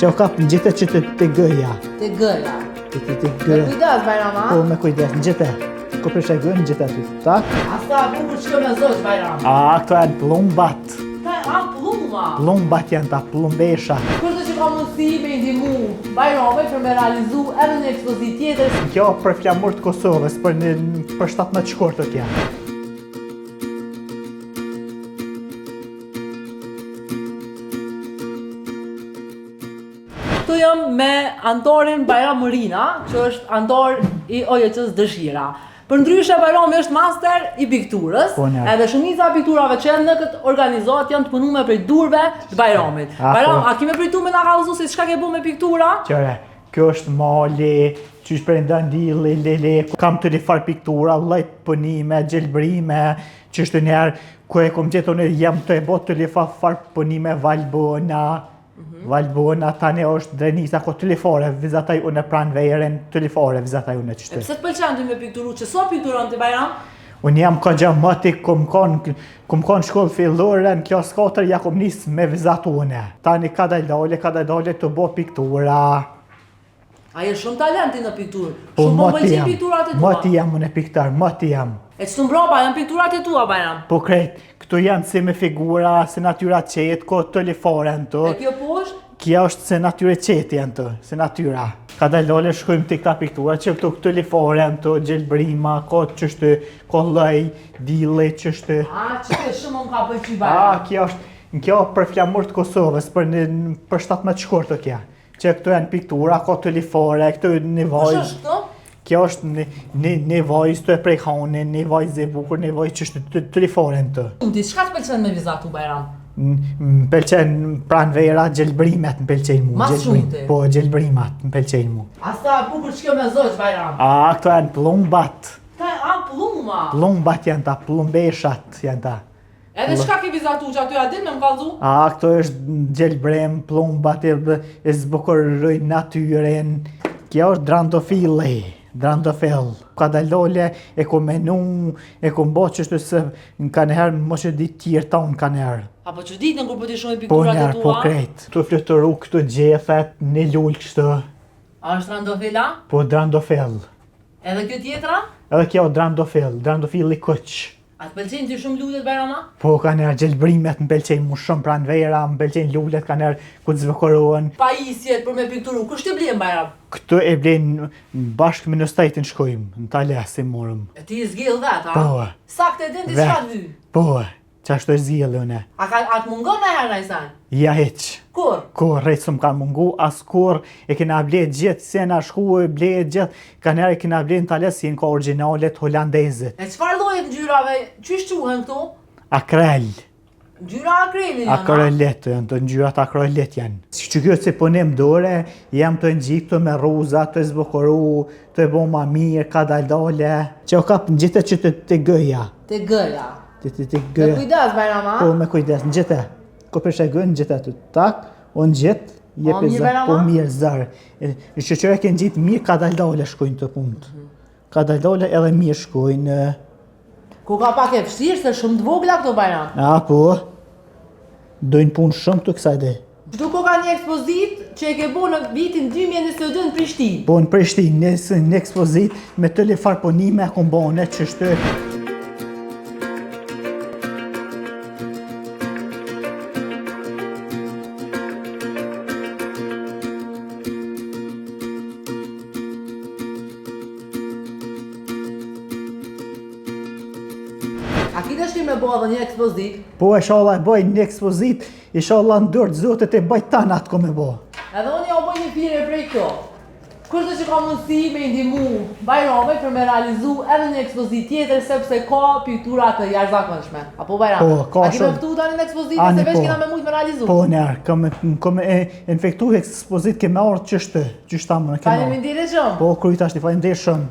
Që u kap në gjithë që të gëja. Të gëja. Të Me gëja. kujdes, Bajram, a? Po, me kujdes, në gjithë. Ko përshë gënë në gjithë aty, tak? Asta bukur që me zoq, Bajram. Këto janë plumbat. Plumba. Plumbat janë ta plumbesha. Kurse që ka mundësi me ndimu Bajrame për me realizu edhe një ekspozit tjetër. Kjo për flamur të Kosovës, për 17 shkortët janë. Këtu jam me antorin Bajram Mërina, që është antor i OJC-s Dëshira. Për ndryshe, Bajrami është master i pikturës, edhe shumica e pikturave që janë në këtë organizat janë të punuar prej durve të Bajramit. Bajram, a kime pritu me nga kallëzu se çka ke bu me piktura? Qëre, kjo është mali, që është për ndandili, lele, kam të rifar piktura, lajt punime, gjelbrime, që është njerë, ku e kom gjetur në jam të e bot të rifar punime Valbona, Valbona tani është drenisa ko të lifore, vizataj unë pranë vejeren, të lifore vizataj unë qështë. E pse të pëlqen ty me pikturu, që so pikturon të Bajram? Unë jam ka gjamatik, kum kon shkollë fillore, në klas 4 ja kom nis me vizatu une. Tani ka dale të bo piktura. A je shumë talenti në pikturë, shumë po pëlqen pikturat e tua. Mati jam unë piktar, mati jam. E që të mbrapa janë pikturat e tua, Bajram? Po krejt, këtu janë si me figura, si natyra qetë, ko të lifore në të. E kjo poshtë? Kja është se natyre qetë janë të, se natyra. Ka dale shkojmë të këta piktura, që këtu lifore në të, gjelbrima, ko qështë, ko lëj, dile, qështë. Që ke shumë më ka pëlqy, Bajram? Kjo për flamur të Kosovës, për 17 shkortë kja. Që këtu janë piktura, ko të lifore, këtu nevoj. Kush është këto? Kjo është nevoj së të e prej hane, nevoj zë bukur, nevoj qështë të lifore në të. Çka të pëlqen me vizatu, Bajram? Më pëlqen pranë vera, gjelbrimet më pëlqen mu. Mas shumëti? Po, gjelbrimat më pëlqen mu. Asta bukur që kjo me zoq, Bajram? Këto janë plumbat. Plumba? Plumbat janë ta, plumbeshat janë ta. Edhe çka ke vizatu që aty a din me më kallëzu? Këto është gjelbrem, plumbat e zbukuroj natyren. Kjo është drandofil. Ka dalole e ku menu, e ku mbo qështu se në kanëherë më që ditë tjerë ta unë kanëherë. Apo që ditën kur po t'i shumë pikturat e tua? Po krejt. Tu fluturu këtu gjethet, në lull kështu. A është drandofila? Po drandofil. Edhe kjo tjetra? Edhe kjo drandofil i kuq. A të pëlqen ty shumë lullet, Bajrama? Po kanëherë gjelbrimet më pëlqen mu shumë pranë vera, më pëlqen lullet kanëherë ku të zvëkorohen. Pajisjet për me pikturu, kush të blen, Bajram? Këtu e blen bashkë me në stajtin shkojmë, në tales i morëm. E ti i zgjell vetë, a? Po. Sakte din ti çka të vy? Po, qashtu e zgjellë une. A të mungon në herë najsan? Ja heq. Kur? Kur, rejtë së më kanë mungu, as kur e kena blet gjithë, se na shku e blet gjithë, kanëherë e kena blet në tales jenë ka originalet holandezit. E çfarë llojet ngjyrave, çish quhen këtu? Akrel. Ngjyra akreli janë. Akrelet, janë të ngjyrat akrelet janë. Që kjo se punim dore, jam të ngjiptu me ruza, të zbukuru, të bo ma mirë, ka dale. Që u kap në gjithë që të gëja. Të gëja. Të Me gëja. kujdes, Bajrama? Po, me kujdes, në gjithë. Ko përshë gënë në gjithë aty. Tak, unë gjithë, jepe mirë, zërë, Bajrama? po mirë zërë. Në qëqëre kënë gjithë mirë, ka dale shkojnë të punët. Ka dale edhe mirë shkojnë. Ku ka pak e vështirë se shumë të vogla këto, Bajram? Po, dojnë punë shumë të kësaj dhe. Këtu ko ka një ekspozit që e ke bo në vitin 2022 në Prishtinë. Po në Prishtinë, në ekspozit, me të le farponime e kombone që shtë. A ki të shti me bo edhe një ekspozit? Po e shala e bëj një ekspozit, i shala në dërë zotet e bëj tanë atë ko me bo. Edhe unë ja u bëj një fire prej kjo. Kurse që ka mundësi me ndimu Bajrame për me realizu edhe një ekspozit tjetër sepse ka piktura të jashtëzakonshme. Apo Bajram? Po, ka A ki me shumë. ftu tani në ekspozitin se veç kena me mujtë me realizu? Po nërë, kam e infektu ekspozit ke me orë qështë, qështë ta më në ke me orë. Faleminderit shumë. Po, krujt ashtë, falenderoj shumë.